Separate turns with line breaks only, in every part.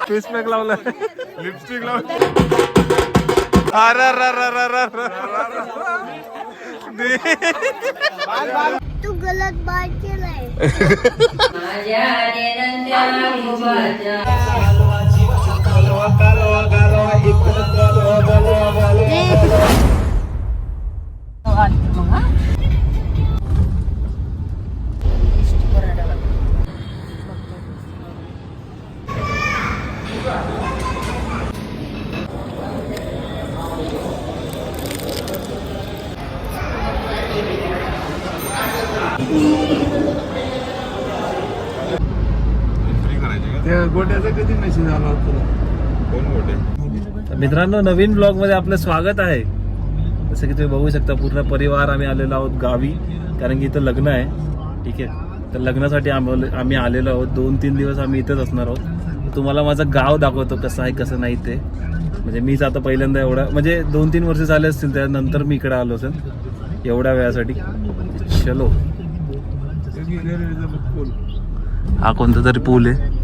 Face pack लावला, lipstick लावला. अरे
तू गलत बात केलाय.
गोट्याचा कधी मेसेज आला होता? कोण गोटे?
मित्रांनो, नवीन ब्लॉग मध्ये आपलं स्वागत आहे. जसं की तुम्ही बघू शकता, पूर्ण परिवार आम्ही आलेलो आहोत गावी, कारण की इथं लग्न आहे. ठीक आहे, तर लग्नासाठी आम्ही आलेलो आहोत. 2-3 दिवस आम्ही इथेच असणार आहोत. तुम्हाला माझं गाव दाखवतो कसं आहे कसं नाही ते. म्हणजे मीच आता पहिल्यांदा एवढा, म्हणजे 2-3 वर्ष झाले असतील त्यानंतर मी इकडे आलो असेल एवढ्या वेळासाठी. चलो, हा कोणता तरी पूल आहे,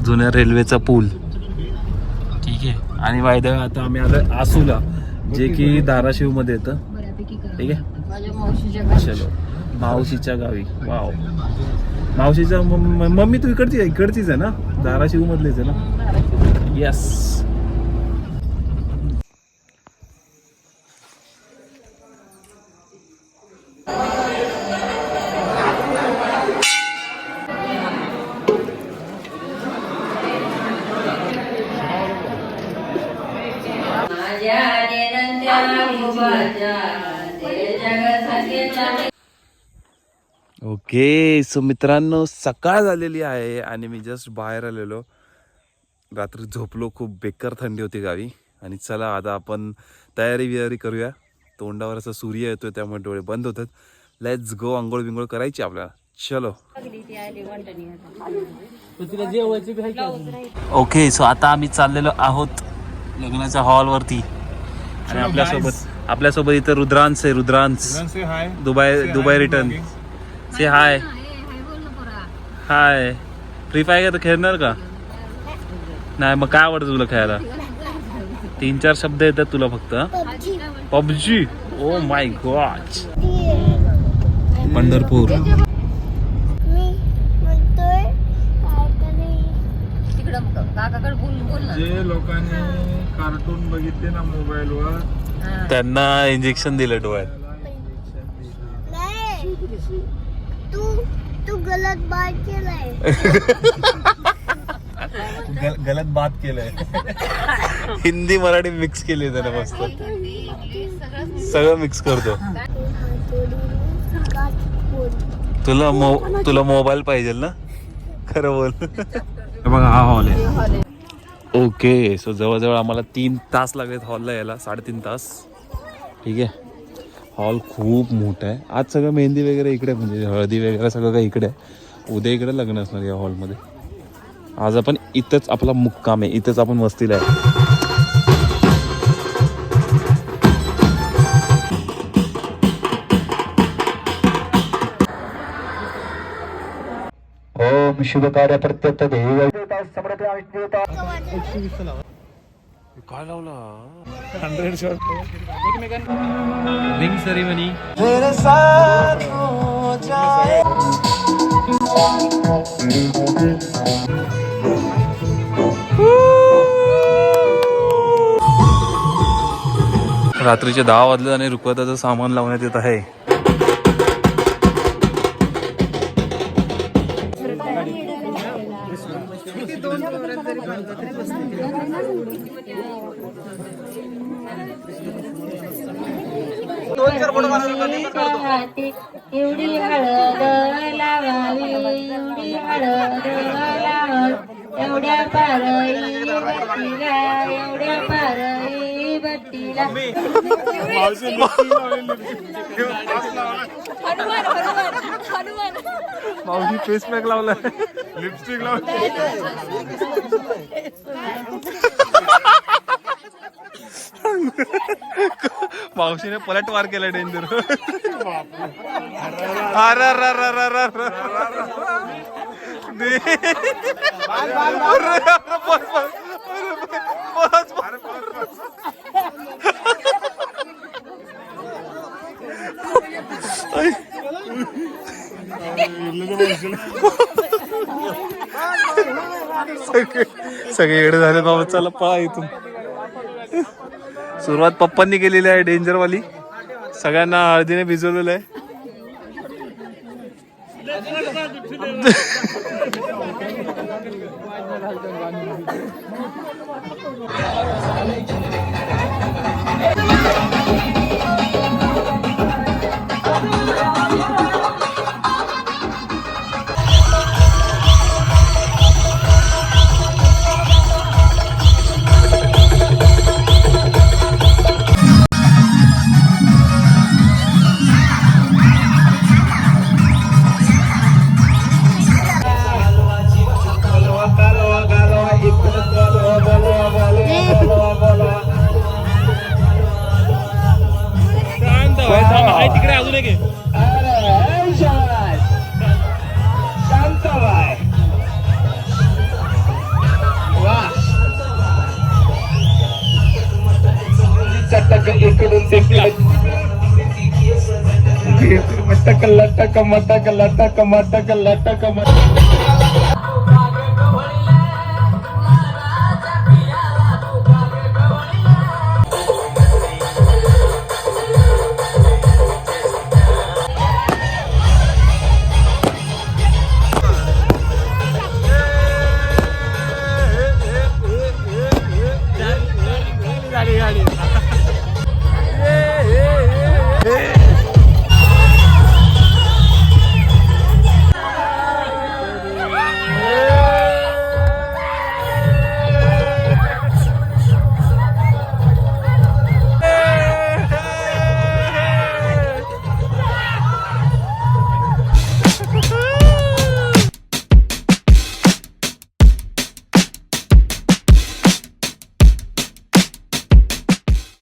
जुन्या रेल्वेचा पूल. ठीक आहे, आणि वायदा आता आम्ही आलो आसूला, जे की धाराशिव मध्ये येतं. ठीक आहे, चलो मावशीच्या गावी. वाव, मावशीच्या मम्मी तू इकडचीच आहे ना, धाराशिव मधलीच आहे ना? यस. ओके, सो मित्रांनो, सकाळ झालेली आहे आणि मी जस्ट बाहेर आलेलो. रात्री झोपलो, खूप बेकार थंडी होती गावी. आणि चला आता आपण तयारी करूया. तोंडावर असं सूर्य येतोय त्यामुळे डोळे बंद होतात. लेट्स गो, आंघोळ बिंघोळ करायची आपल्याला. चलो. ओके, सो आता आम्ही चाललेलो आहोत लग्नाच्या हॉलवरती. आणि आपल्यासोबत इथं रुद्रांश आहे. Rudransh Dubai return. Say hi. Hi. Free fire खेळणार का? नाही, मग काय आवडतं तुला खेळायला? 3-4 शब्द येतात तुला फक्त? PUBG. Oh my God. Pandharpur.
जे लोकांनी कार्टून बघितले ना मोबाईलवर,
त्यांना इंजेक्शन दिलं डोळ्यात.
तू गलत बात केलाय.
गलत बात केलंय. हिंदी मराठी मिक्स केली त्याने मस्त. सगळं मिक्स करतो. तुला मोबाईल पाहिजे ना? खरं बोल.
बघा हा हॉल आहे.
ओके, सो जवळजवळ आम्हाला 3 तास लागलेत हॉलला यायला, 3.5 तास. ठीक आहे, हॉल खूप मोठा आहे. आज सगळं मेहंदी वगैरे इकडे, म्हणजे हळदी वगैरे सगळं काही इकडे आहे. उद्या इकडे लग्न असणार या हॉलमध्ये. आज आपण इथंच, आपला मुक्काम आहे इथंच, आपण वस्तीला आहे.
ओम शुभ कार्य प्रत्यत देव.
काय लावला? 100 शॉट. Ring ceremony. रात्रीचे 10 वाजले आणि रुखवताचं सामान लावण्यात येत आहे.
एवढी हळद लावावी, एवढी हळद लावावी, एवढ्या पारई बत्तीला, एवढ्या पारई बत्तीला.
मावशी फेस पॅक लावला, लिपस्टिक लावला.
मावशीने पलटवार केला डेंजर. अरे अरे अरे अरे अरे अरे. सगळे एवढे झाले बाबा. चला पळा इथून. सुरुवात पप्पांनी केलेली आहे डेंजर वाली. सगळ्यांना हळदीने भिजवलेलं आहे. तिकडे अजून एक
चटक इकडून तिकडे मटक लटक मटक लटक मटक लटक मटक